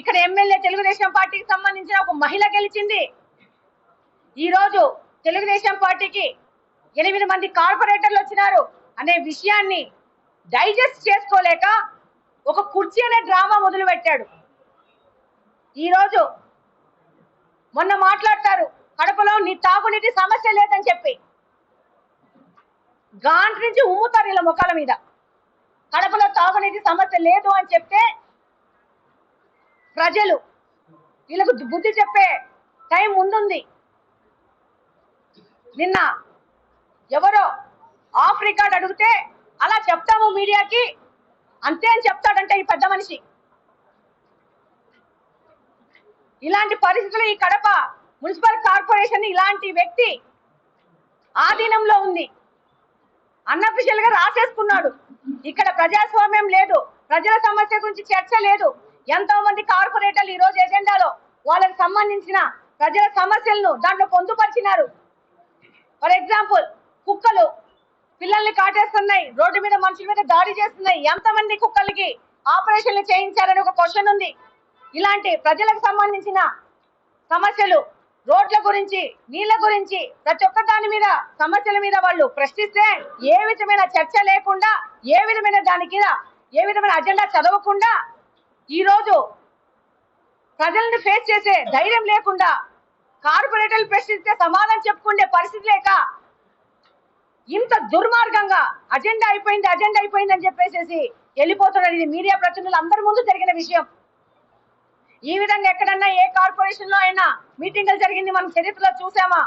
ఇక్కడ ఎమ్మెల్యే తెలుగుదేశం పార్టీకి సంబంధించిన ఒక మహిళ గెలిచింది. ఈ రోజు తెలుగుదేశం పార్టీకి 8 మంది కార్పొరేటర్లు వచ్చినారు అనే విషయాన్ని డైజెస్ట్ చేసుకోలేక ఒక కుర్చీ అనే డ్రామా మొదలు పెట్టాడు. ఈ రోజు మొన్న మాట్లాడతారు కడపలో నీ తాగునీటి సమస్య లేదని చెప్పి గాంట్ నుంచి ఉమ్ముతారు ఇలా ముఖాల మీద. కడపలో తాగునీటి సమస్య లేదు అని చెప్తే ప్రజలు వీళ్ళకు బుద్ధి చెప్పే టైం ముందుంది. నిన్న ఎవరో ఆఫ్ రికార్డ్ అడిగితే అలా చెప్తాము మీడియాకి అంతే అని చెప్తాడంటే ఈ పెద్ద మనిషి. ఇలాంటి పరిస్థితులు ఈ కడప మున్సిపల్ కార్పొరేషన్ ఇలాంటి వ్యక్తి ఆధీనంలో ఉంది. అన్అఫిషియల్ గా రాసేసుకున్నాడు. ఇక్కడ ప్రజాస్వామ్యం లేదు, ప్రజల సమస్య గురించి చర్చ లేదు. ఎంతో మంది కార్పొరేటర్లు ఈ రోజు ఎజెండాలో వాళ్ళకి సంబంధించిన ప్రజల సమస్యలను దాంట్లో పొందుపరిచినారు. ఫర్ ఎగ్జాంపుల్ కుక్కలు పిల్లల్ని కాటేస్తున్నాయి, రోడ్డు మీద మనుషుల మీద దాడి చేస్తున్నాయి. ఎంతమంది కుక్కలకి ఆపరేషన్లు చేయించారని ఒక క్వశ్చన్ ఉంది. ఇలాంటి ప్రజలకు సంబంధించిన సమస్యలు రోడ్ల గురించి, నీళ్ల గురించి, ప్రతి ఒక్క దాని మీద సమస్యల మీద వాళ్ళు ప్రశ్నిస్తే ఏ విధమైన చర్చ లేకుండా, ఏ విధమైన దానికి ఏ విధమైన అజెండా చదవకుండా ఈ రోజు ప్రజలను ఫేస్ చేసే ధైర్యం లేకుండా కార్పొరేటర్లు ప్రశ్నిస్తే సమాధానం చెప్పుకునే పరిస్థితి లేక ఇంత దుర్మార్గంగా అజెండా అయిపోయింది అని చెప్పేసి వెళ్ళిపోతున్నారు. ఇది మీడియా ప్రతినిధులు అందరి ముందు జరిగిన విషయం. ఈ విధంగా ఎక్కడన్నా ఏ కార్పొరేషన్ లో అయినా మీటింగులు జరిగింది మనం చరిత్రలో చూసామా?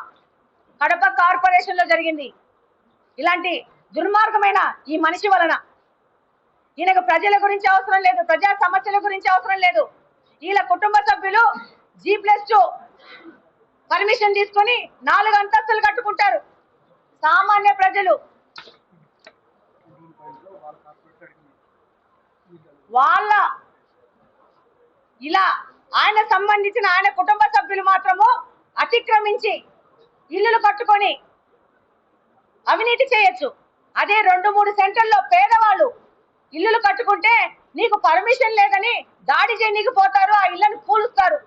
కడప కార్పొరేషన్ లో జరిగింది. ఇలాంటి దుర్మార్గమైన ఈ మనిషి వలన ఈయనకు ప్రజల గురించి అవసరం లేదు, ప్రజా సమస్యల గురించి అవసరం లేదు. వీళ్ళ కుటుంబ సభ్యులు G+2 పర్మిషన్ తీసుకొని 4 అంతస్తులు కట్టుకుంటారు. సామాన్య ప్రజలు వాళ్ళ ఇలా ఆయన సంబంధించిన ఆయన కుటుంబ సభ్యులు మాత్రము అతిక్రమించి ఇల్లులు కట్టుకొని అవినీతి చేయొచ్చు. అదే 2-3 సెంటర్లో పేదవాళ్ళు ఇల్లులు కట్టుకుంటే నీకు పర్మిషన్ లేదని దాడి చేయనీకి పోతారు, ఆ ఇళ్లను కూలుస్తారు,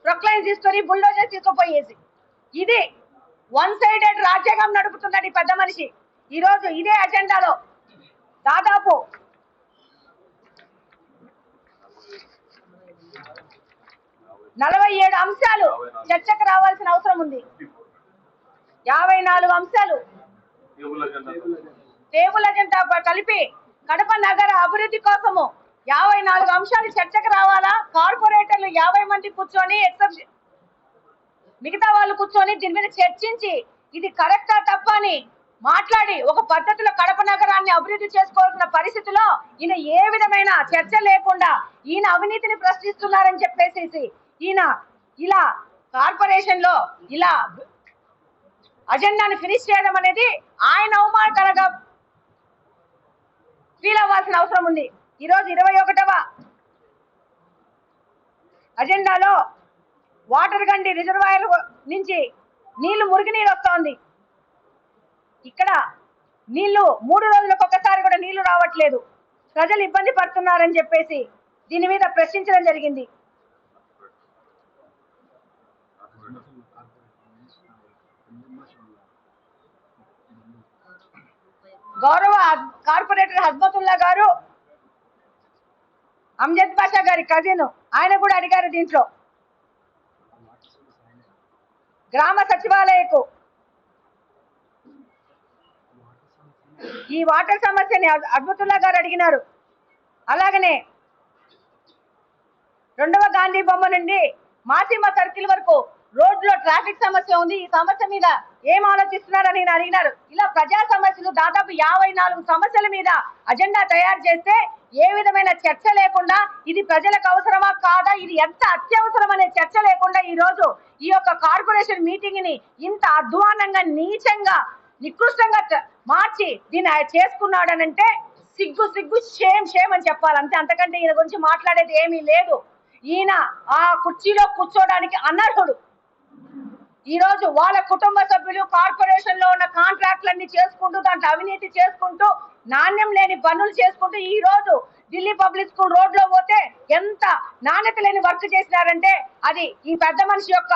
ప్రొక్లైన్ తీసుకొని బుల్డోజర్ తీసుకుపోయేసి. ఇది 1 సైడెడ్ రాజ్యాంగం నడుపుతున్నాడు ఈ పెద్ద మనిషి. ఈ రోజు ఇదే అజెండాలో దాదాపు 47 అంశాలు చర్చకు రావాల్సిన అవసరం ఉంది. 54 అంశాలు టేబుల్ అజెండా కలిపి కడప నగర అభివృద్ధి కోసము 54 అంశాలు చర్చకు రావాలా? కార్పొరేటర్లు 50 మంది కూర్చొని మిగతా వాళ్ళు కూర్చొని దీని మీద చర్చించి ఇది కరెక్టా తప్ప అని మాట్లాడి ఒక పద్ధతిలో కడప నగరాన్ని అభివృద్ధి చేసుకోవాల్సిన పరిస్థితిలో ఈయన ఏ విధమైన చర్చ లేకుండా ఈయన అవినీతిని ప్రశ్నిస్తున్నారని చెప్పేసి ఈయన ఇలా కార్పొరేషన్ లో ఇలా అజెండాని ఫినిష్ చేయడం అనేది ఆయన అవమానకరంగా ఫీల్ అవ్వాల్సిన అవసరం ఉంది. ఈరోజు 21వ అజెండాలో వాటర్ గండి రిజర్వాయర్ నుంచి మురుగునీరు వస్తోంది. ఇక్కడ నీళ్లు 3 రోజులకు ఒకసారి కూడా నీళ్లు రావట్లేదు, ప్రజలు ఇబ్బంది పడుతున్నారని చెప్పేసి దీని మీద ప్రశ్నించడం జరిగింది. గౌరవ కార్పొరేటర్ హస్మతుల్లా గారు అమ్జద్ బాషా గారి కజిన్, ఆయన కూడా అడిగారు దీంట్లో గ్రామ సచివాలయకు ఈ వాటర్ సమస్యని హస్మతుల్లా గారు అడిగినారు. అలాగనే 2వ గాంధీ బొమ్మ నుండి మాసిమ సర్కిల్ వరకు రోడ్లో ట్రాఫిక్ సమస్య ఉంది, ఈ సమస్య మీద ఏం ఆలోచిస్తున్నారని అడిగినారు. ఇలా ప్రజా సమస్యలు దాదాపు 54 సమస్యల మీద అజెండా తయారు చేస్తే ఏ విధమైన చర్చ లేకుండా ఇది ప్రజలకు అవసరమా కాదా, ఇది ఎంత అత్యవసరం అనే చర్చ లేకుండా ఈ రోజు ఈ యొక్క కార్పొరేషన్ మీటింగ్ ని ఇంత అధ్వానంగా, నీచంగా, నికృష్టంగా మార్చి దీన్ని చేసుకున్నాడనంటే సిగ్గు షేమ్ అని చెప్పాలి. అంతే, అంతకంటే ఈయన గురించి మాట్లాడేది ఏమీ లేదు. ఈయన ఆ కుర్చీలో కూర్చోడానికి అనర్హుడు. ఈ రోజు వాళ్ళ కుటుంబ సభ్యులు కార్పొరేషన్ లో ఉన్న కాంట్రాక్ట్లన్నీ చేసుకుంటూ దాంట్లో అవినీతి చేసుకుంటూ నాణ్యం లేని పనులు చేసుకుంటూ ఈ రోజు ఢిల్లీ పబ్లిక్ స్కూల్ రోడ్ లో పోతే ఎంత నాణ్యత లేని వర్క్ చేసినారంటే అది ఈ పెద్ద మనిషి యొక్క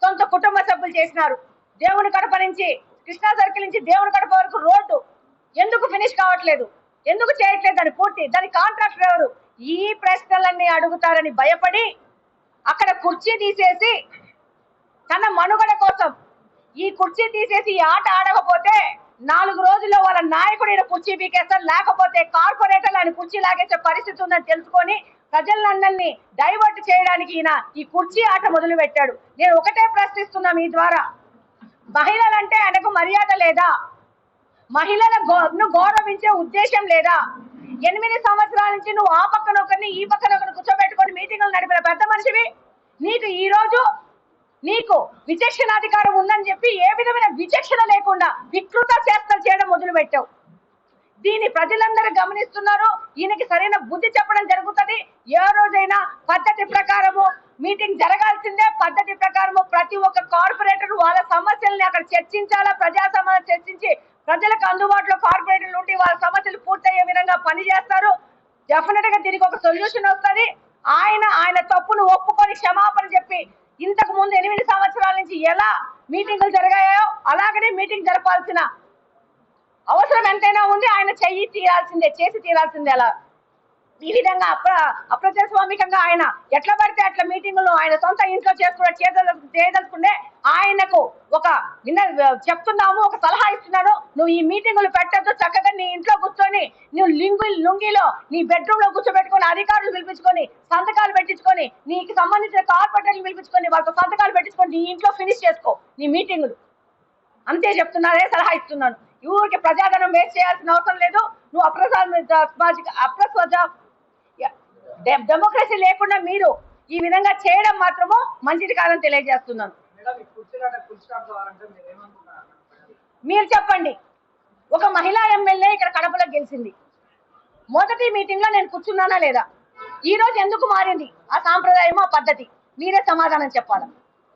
సొంత కుటుంబ సభ్యులు చేసినారు. దేవుని కడప నుంచి కృష్ణా సర్కిల్ నుంచి దేవుని కడప వరకు రోడ్డు ఎందుకు ఫినిష్ కావట్లేదు, ఎందుకు చేయట్లేదు దాని పూర్తి, దాని కాంట్రాక్టర్ ఎవరు? ఈ ప్రశ్నలన్నీ అడుగుతారని భయపడి అక్కడ కుర్చీ తీసేసి తన మనుగడ కోసం ఈ కుర్చీ తీసేసి ఈ ఆట ఆడకపోతే 4 రోజుల్లో వాళ్ళ నాయకుడు ఈయన కుర్చీ పీకేస్తారు, లేకపోతే కార్పొరేటర్లు ఆయన కుర్చీ లాగేసే పరిస్థితి ఉందని తెలుసుకొని ప్రజలందరినీ డైవర్ట్ చేయడానికి ఈయన ఈ కుర్చీ ఆట మొదలు పెట్టాడు. నేను ఒకటే ప్రశ్నిస్తున్నా మీ ద్వారా, మహిళలంటే ఆయనకు మర్యాద లేదా? మహిళలను గౌరవించే ఉద్దేశం లేదా? 8 సంవత్సరాల నుంచి నువ్వు ఆ పక్కన ఒకరిని ఈ పక్కన ఒకరిని కూర్చోబెట్టుకొని మీటింగులు నడిపిన పెద్ద మనిషివి. నీకు ఈ రోజు నీకు విచక్షణాధికారం ఉందని చెప్పి ఏ విధమైన విచక్షణ లేకుండా వికృత చేష్టలు చేయడం మొదలు పెట్టావు. దీన్ని ప్రజలందరూ గమనిస్తున్నారు. ఈయనకి సరైన బుద్ధి చెప్పడం జరుగుతుంది. ఏ రోజైనా పద్ధతి ప్రకారము మీటింగ్ జరగాల్సిందే. పద్ధతి ప్రకారము ప్రతి ఒక్క కార్పొరేటర్ వాళ్ళ సమస్యల్ని అక్కడ చర్చించాలా, ప్రజా సమస్యలు చర్చించి ప్రజలకు అందుబాటులో కార్పొరేటర్లు ఉండి వాళ్ళ సమస్యలు పూర్తయ్యే విధంగా పనిచేస్తారు. డెఫినెట్ గా దీనికి ఒక సొల్యూషన్ వస్తుంది. ఆయన తప్పును ఒప్పుకొని క్షమాపణ చెప్పి ఇంతకు ముందు 8 సంవత్సరాల నుంచి ఎలా మీటింగులు జరిగాయో అలాగనే మీటింగ్ జరపాల్సిన అవసరం ఎంతైనా ఉంది. ఆయన చేసి తీరాల్సిందే. అలా ఈ విధంగా అప్రజాస్వామికంగా ఆయన ఎట్లా పడితే అట్లా మీటింగులు ఆయన సొంత ఇంట్లో చేయదలుచుకుంటే ఆయనకు ఒక చెప్తున్నాము, ఒక సలహా ఇస్తున్నాను. నువ్వు ఈ మీటింగులు పెట్టద్దు, చక్కగా నీ ఇంట్లో కూర్చొని నువ్వు లుంగిలో నీ బెడ్రూమ్ లో కూర్చోబెట్టుకొని అధికారులు పిలిపించుకొని సంతకాలు పెట్టించుకొని నీకు సంబంధించిన కార్పొరేటర్లు పిలిపించుకొని వాళ్ళతో సంతకాలు పెట్టించుకొని నీ ఇంట్లో ఫినిష్ చేసుకో నీ మీటింగులు. అంతే చెప్తున్నారే, సలహా ఇస్తున్నాను. ఊరికి ప్రజాధనం వేస్ట్ చేయాల్సిన అవసరం లేదు. నువ్వు డెమోక్రసీ లేకుండా మీరు ఈ విధంగా చేయడం మాత్రము మంచిది కాదని తెలియజేస్తున్నాను. మీరు చెప్పండి, ఒక మహిళా ఎమ్మెల్యే ఇక్కడ కడపలో గెలిచింది. మొదటి మీటింగ్ లో నేను కూర్చున్నానా లేదా? ఈ రోజు ఎందుకు మారింది ఆ సాంప్రదాయం, ఆ పద్ధతి? మీరే సమాధానం చెప్పాలి.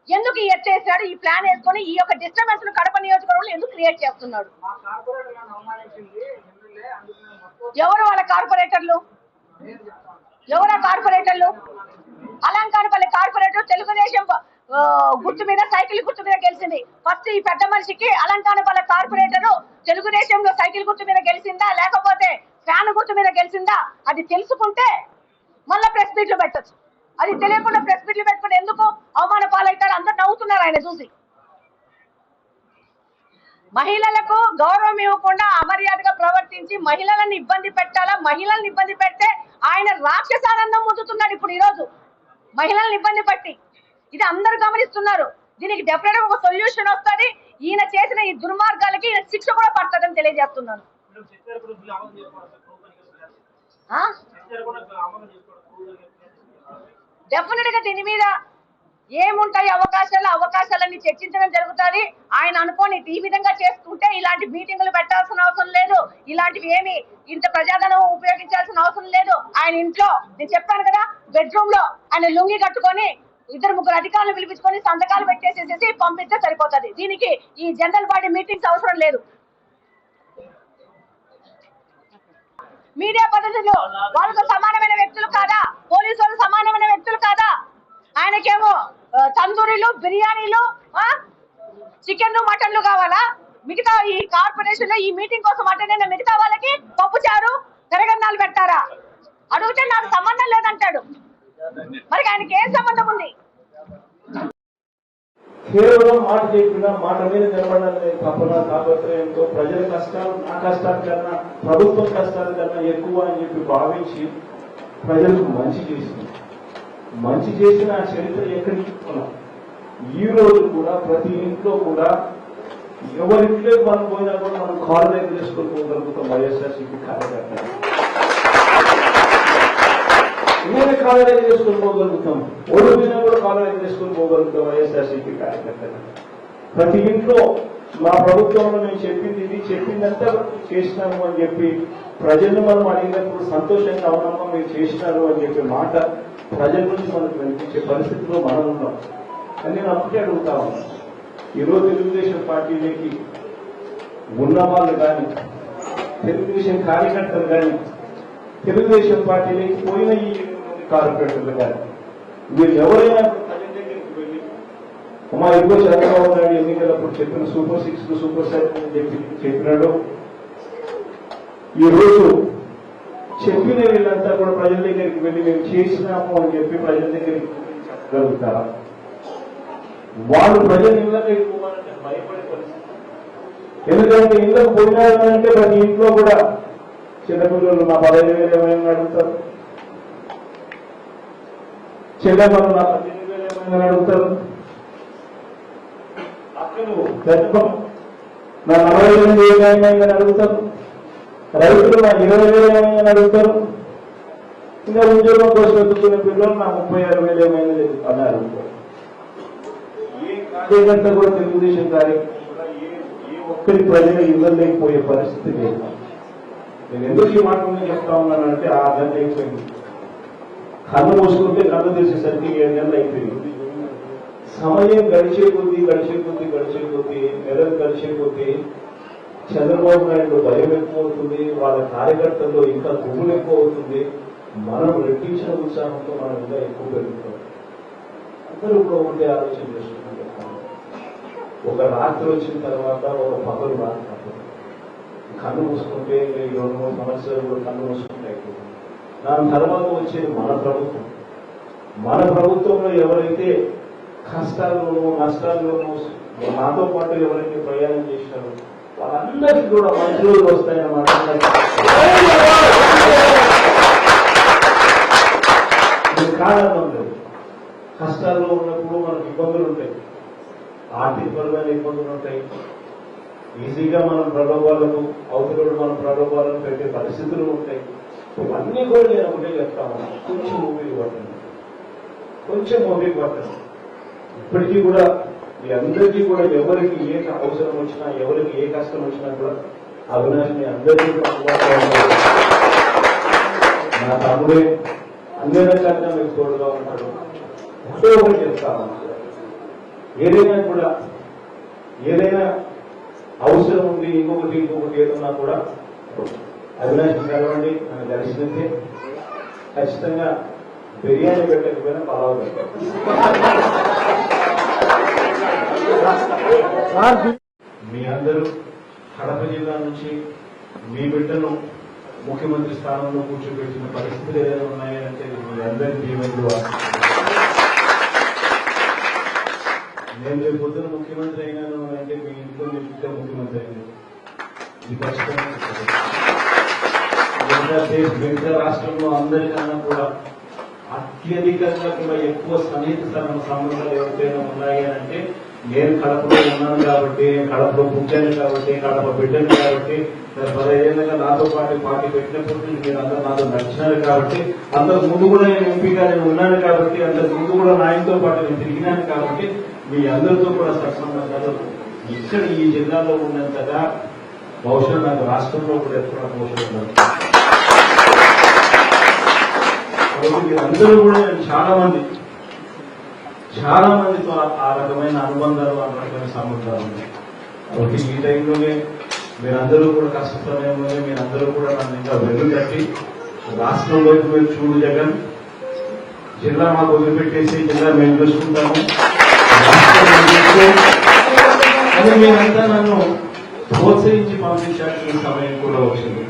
ఎందుకు ఈ ఎత్తేసాడు? ఈ ప్లాన్ వేసుకొని ఈ యొక్క డిస్టర్బెన్స్ ను కడప నియోజకవర్గంలో ఎందుకు క్రియేట్ చేస్తున్నాడు? ఎవరు వాళ్ళ కార్పొరేటర్లు? ఎవరా కార్పొరేటర్లు? అలంకారపల్లి కార్పొరేటర్ తెలుగుదేశం గుర్తు మీద సైకిల్ గుర్తు మీద గెలిచింది. ఫస్ట్ ఈ పెద్ద మనిషికి అలంకారపల్లి కార్పొరేటర్ తెలుగుదేశంలో సైకిల్ గుర్తు మీద గెలిచిందా లేకపోతే ఫ్యాన్ గుర్తు మీద గెలిచిందా? అది తెలుసుకుంటే మళ్ళా ప్రెస్ మీట్లు పెట్టచ్చు. అది తెలియకుండా ప్రెస్ మీట్లు పెట్టుకుంటే ఎందుకు అవమాన పాలవుతారు? అందరు నవ్వుతున్నారు ఆయన చూసి. మహిళలకు గౌరవం ఇవ్వకుండా అమర్యాదగా ప్రవర్తించి మహిళలను ఇబ్బంది పెట్టాలా? మహిళలను ఇబ్బంది పెడితే ఆయన రాక్షసానందం పొందుతున్నాడు ఇప్పుడు ఈ రోజు మహిళలను ఇబ్బంది పట్టి. ఇది అందరూ గమనిస్తున్నారు. దీనికి డెఫినెట్ గా ఒక సొల్యూషన్ వస్తుంది. ఈయన చేసిన ఈ దుర్మార్గాలకి ఈయన శిక్ష కూడా పడుతుందని తెలియజేస్తున్నాను. డెఫినెట్ గా దీని మీద ఏముంటాయి అవకాశాలన్నీ చర్చించడం జరుగుతుంది. ఆయన అనుకోని ఈ విధంగా చేసుకుంటే ఇలాంటి మీటింగులు పెట్టాల్సిన అవసరం లేదు. ఇలాంటివి ఏమి ఇంత ప్రజాధనం ఉపయోగించాల్సిన అవసరం లేదు. ఆయన ఇంట్లో నేను చెప్పాను కదా, బెడ్రూమ్ లో ఆయన లుంగి కట్టుకొని 2-3 అధికారులు పిలిపించుకొని సంతకాలు పెట్టేసేసి పంపిస్తే సరిపోతుంది. దీనికి ఈ జనరల్ బాడీ మీటింగ్స్ అవసరం లేదు. మీడియా పద్ధతులు వాళ్ళతో సమానమైన వ్యక్తులు కాదా? పోలీసు వాళ్ళు సమానమైన వ్యక్తులు కాదా? ఆయనకేమో తందూరీలు, బిర్యానీలు, చికెన్లు, మటన్లు కావాలా? మిగతా ఈ కార్పొరేషన్ లో ఈ మీటింగ్ కోసం అటెండ్ అయిన మిగతా వాళ్ళకి పప్పుచారు, తెరగన్నాలు పెట్టారా? అడిగితే నాకు సంబంధం లేదంటాడు. మరి ఆయనకి ఏం సంబంధం ఉంది? కేవలం మాట చెప్పిన మాట మీద నిలబడాలనే తపన తాపత్రయంతో ప్రజల కష్టాలు నా కష్టాల కన్నా ప్రభుత్వం కష్టాల కన్నా ఎక్కువ అని చెప్పి భావించి ప్రజలకు మంచి చేసిన ఆ చరిత్ర ఎక్కడికి పోనాం. ఈ రోజు కూడా ప్రతి ఇంట్లో కూడా ఎవరింట్లో మనం పోయినా కూడా మనం కాలరైజ్ చేసుకొని పోగలుగుతాం. వైఎస్ఆర్సీపీ కార్యకర్తలు నేనే కాలరైజ్ చేసుకొని పోగలుగుతాం. ఓడిపోయినా కూడా కాలరైజ్ చేసుకొని పోగలుగుతాం. వైఎస్ఆర్సీపీ కార్యకర్తలు ప్రతి ఇంట్లో మా ప్రభుత్వంలో మేము చెప్పింది ఇది, చెప్పిందంతా చేసినాము అని చెప్పి ప్రజలను మనం అడిగినప్పుడు సంతోషంగా ఉన్నామా మీరు చేసినారు అని చెప్పే మాట ప్రజల నుంచి మనకు వినిపించే పరిస్థితిలో మనం ఉన్నాం. అని నేను అప్పటికే అడుగుతా ఉన్నాను. ఈరోజు తెలుగుదేశం పార్టీలోకి ఉన్న వాళ్ళు కానీ తెలుగుదేశం కార్యకర్తలు కానీ తెలుగుదేశం పార్టీలోకి పోయిన ఈ 8 మంది కార్పొరేటర్లు కానీ వీళ్ళు ఎవరైనా ప్రజల దగ్గరికి వెళ్ళి మా ఎక్కువ చంద్రబాబు నాయుడు ఎన్నికలప్పుడు చెప్పిన సూపర్ 6 సూపర్ 7 అని చెప్పినాడు. ఈ రోజు చెప్పిన వీళ్ళంతా కూడా ప్రజల దగ్గరికి వెళ్ళి మేము చేసినాము అని చెప్పి ప్రజల దగ్గరికి చెప్పగలుగుతారా? వాళ్ళు ప్రజల ఇళ్ళకి పోవాలంటే భయపడే పరిస్థితి. ఎందుకంటే ఇళ్ళకు పోయినారంటే ప్రతి ఇంట్లో కూడా చిన్నపిల్లలు నా 15,000 ఏమైనా అడుగుతారు, చిన్నపిల్లలు నా 18,000 ఏమైనా అడుగుతారు, అక్కలు పెద్ద నా 40,000 ఏమైనా అడుగుతారు, రైతులు నా 20,000 ఏమైనా అడుగుతారు, ఇంకా ఉద్యోగం కోసం ఎత్తుకునే పిల్లలు నా 36,000 ఏమైనా అని అడుగుతారు. ఏ కార్యకర్త కూడా తెలుగుదేశం కార్యక్రమం కూడా ఏ ఒక్కరి ప్రజలు ఇవ్వలేకపోయే పరిస్థితి లేదు. నేను ఎందుకు ఈ మాట చెప్తా ఉన్నానంటే 6 గంటలు అయిపోయింది. కన్ను మూసుకుంటే కన్ను తెరిచేసరికి 7 గంటలు అయిపోయింది. సమయం గడిచే కొద్దీ నెలలు గడిచే కొద్దీ చంద్రబాబు నాయుడు భయం ఎక్కువ అవుతుంది, వాళ్ళ కార్యకర్తల్లో ఇంకా గుమ్ములు ఎక్కువ అవుతుంది. మనం రెట్టించిన ఉత్సాహంతో మనం ఇంకా ఎక్కువ పెరుగుతాం. అందరూ కూడా ఉండే ఆలోచన చేసుకుంటాం. ఒక రాత్రి వచ్చిన తర్వాత ఒక పగలు రాత్రి కన్ను మూసుకుంటే 2-3 సంవత్సరాలు కూడా కన్ను మూసుకుంటే అయిపోతుంది. దాని తర్వాత వచ్చేది మన ప్రభుత్వం. మన ప్రభుత్వంలో ఎవరైతే కష్టాల్లోనూ నష్టాల్లోనూ నాతో పాటు ఎవరైతే ప్రయాణం చేసినారో వాళ్ళందరికీ కూడా మంచి రోజులు వస్తాయన్నమాట. కారణం లేదు. కష్టాల్లో ఉన్నప్పుడు మనకు ఇబ్బందులు ఉంటాయి, ఆర్థికపరమైన ఇబ్బందులు ఉంటాయి. ఈజీగా మనం ప్రలోభాలకు అవతల మనం ప్రలోభాలను పెట్టే పరిస్థితులు ఉంటాయి. ఇవన్నీ కూడా నేను ఒకటే చెప్తాను, కొంచెం ఓపిక పట్టండి. ఇప్పటికీ కూడా మీ అందరికీ కూడా ఎవరికి ఏ అవసరం వచ్చినా, ఎవరికి ఏ కష్టం వచ్చినా కూడా అవినాష్ మీ అందరికీ కూడా నా తమ్ముడే అన్ని రకాలుగా మీకు తోడుగా ఉంటాడు. ఒకటే ఒకటి చెప్తాను, ఏదైనా అవసరం ఉంది, ఇంకొకటి ఏదన్నా కూడా అవినాష్ కలవండి. నన్ను కలిసినట్టే ఖచ్చితంగా బిర్యానీ పెట్టకపోయినా పలావ్ పెట్టారు. మీ అందరూ కడప జిల్లా నుంచి మీ బిడ్డను ముఖ్యమంత్రి స్థానంలో కూర్చోబెట్టిన పరిస్థితులు ఏదైనా ఉన్నాయంటే మీ అందరి దీవెనలు. నేను రేపు పొద్దున ముఖ్యమంత్రి అయినాను అంటే మీ ఇంట్లో మీ బిడ్డ ముఖ్యమంత్రి అయినాను. ఇది ఖచ్చితంగా మిగతా రాష్ట్రంలో అందరికన్నా కూడా అత్యధికంగా కూడా ఎక్కువ సన్నిహిత సంబంధాలు ఎవరికైనా ఉన్నాయి అంటే నేను కడపలో ఉన్నాను కాబట్టి, నేను కడపలో పుట్టాను కాబట్టి, కడప బిడ్డను కాబట్టి, 15 ఏళ్ళగా నాతో పార్టీ పెట్టినప్పటి నుంచి మీరు అందరూ నాతో నడిచినారు కాబట్టి, అంతకు ముందు కూడా నేను ఎంపీగా నేను ఉన్నాను కాబట్టి, అంతకు ముందు కూడా నాయనతో పాటు నేను తిరిగినాను కాబట్టి మీ అందరితో కూడా సత్సంబంధాలు ఇక్కడ ఈ జిల్లాలో ఉన్నంతగా బహుశా నాకు రాష్ట్రంలో కూడా ఎక్కడ బహుశా ఉన్నారు. మీరందరూ కూడా చాలా మందితో ఆ రకమైన అనుబంధాలు, ఆ రకమైన సంబంధాలు ఉన్నాయి. కాబట్టి ఈ టైంలోనే మీరందరూ కూడా కష్ట సమయంలోనే మీరందరూ కూడా నన్ను ఇంకా వెన్నుతట్టి రాష్ట్రంలోకి మీరు చూడు జగన్, జిల్లా మాకు వదిలిపెట్టేసి జిల్లా మేము చూసుకుంటాము అని మీరంతా నన్ను ప్రోత్సహించి పంపించాల్సిన సమయం కూడా వచ్చింది.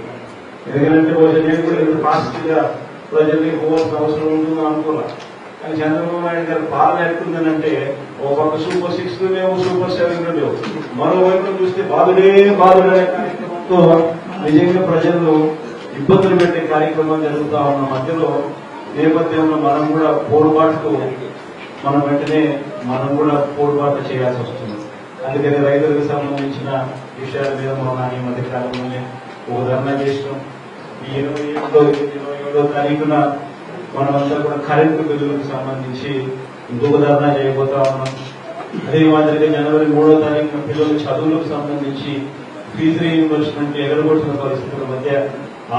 ఎందుకంటే నేను కూడా ఇంత ఫాస్ట్ గా ప్రజల్ని పోవాల్సిన అవసరం ఉంటుందో అనుకోలే. కానీ చంద్రబాబు నాయుడు గారు పాలన ఎట్టుందనంటే ఒక పక్క సూపర్ 6 లేవు, సూపర్ 7 లేవు, మరోవైపు చూస్తే బాధుడే కార్యక్రమంతో నిజంగా ప్రజలను ఇబ్బందులు పెట్టే కార్యక్రమం జరుగుతా ఉన్న మధ్యలో నేపథ్యంలో మనం కూడా పోరుబాటుకు మనం కూడా పోరుబాటు చేయాల్సి వస్తుంది. అందుకని రైతులకు సంబంధించిన విషయాల మీద మనం ఈ మధ్య కాలంలోనే ఒక ధర్నా చేసినాం. ఈ 27వ తారీఖున మనమంతా కూడా కరెంటు బిల్లులకు సంబంధించి ఇంకొక ధర్నా చేయబోతా ఉన్నాం. అదే మాదిరిగా జనవరి 3వ తారీఖున పిల్లల చదువులకు సంబంధించి ఫీజు రీఇంబర్స్మెంట్ ఎగరగొట్టిన పరిస్థితుల మధ్య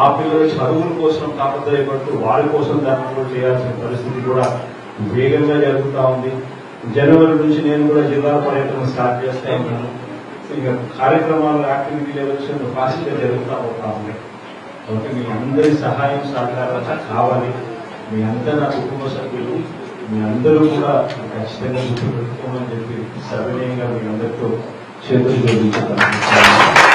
ఆ పిల్లల చదువుల కోసం తాపత్రయపడుతూ వారి కోసం ధర్నా కూడా చేయాల్సిన పరిస్థితి కూడా వేగంగా జరుగుతూ ఉంది. జనవరి నుంచి నేను కూడా జిల్లా పర్యటన స్టార్ట్ చేస్తా ఉన్నాను. ఇక కార్యక్రమాలు యాక్టివిటీ లెవెల్స్ ఫాస్ట్ గా జరుగుతూ పోతా ఉన్నాయి. కాబట్టి మీ అందరి సహాయం సహకారాలు కావాలి. మీ అందరు నా కుటుంబ సభ్యులు, మీ అందరూ కూడా ఖచ్చితంగా గుర్తుపెట్టుకోమని చెప్పి సవినయంగా మీ అందరితో చేతులు జోడించారు.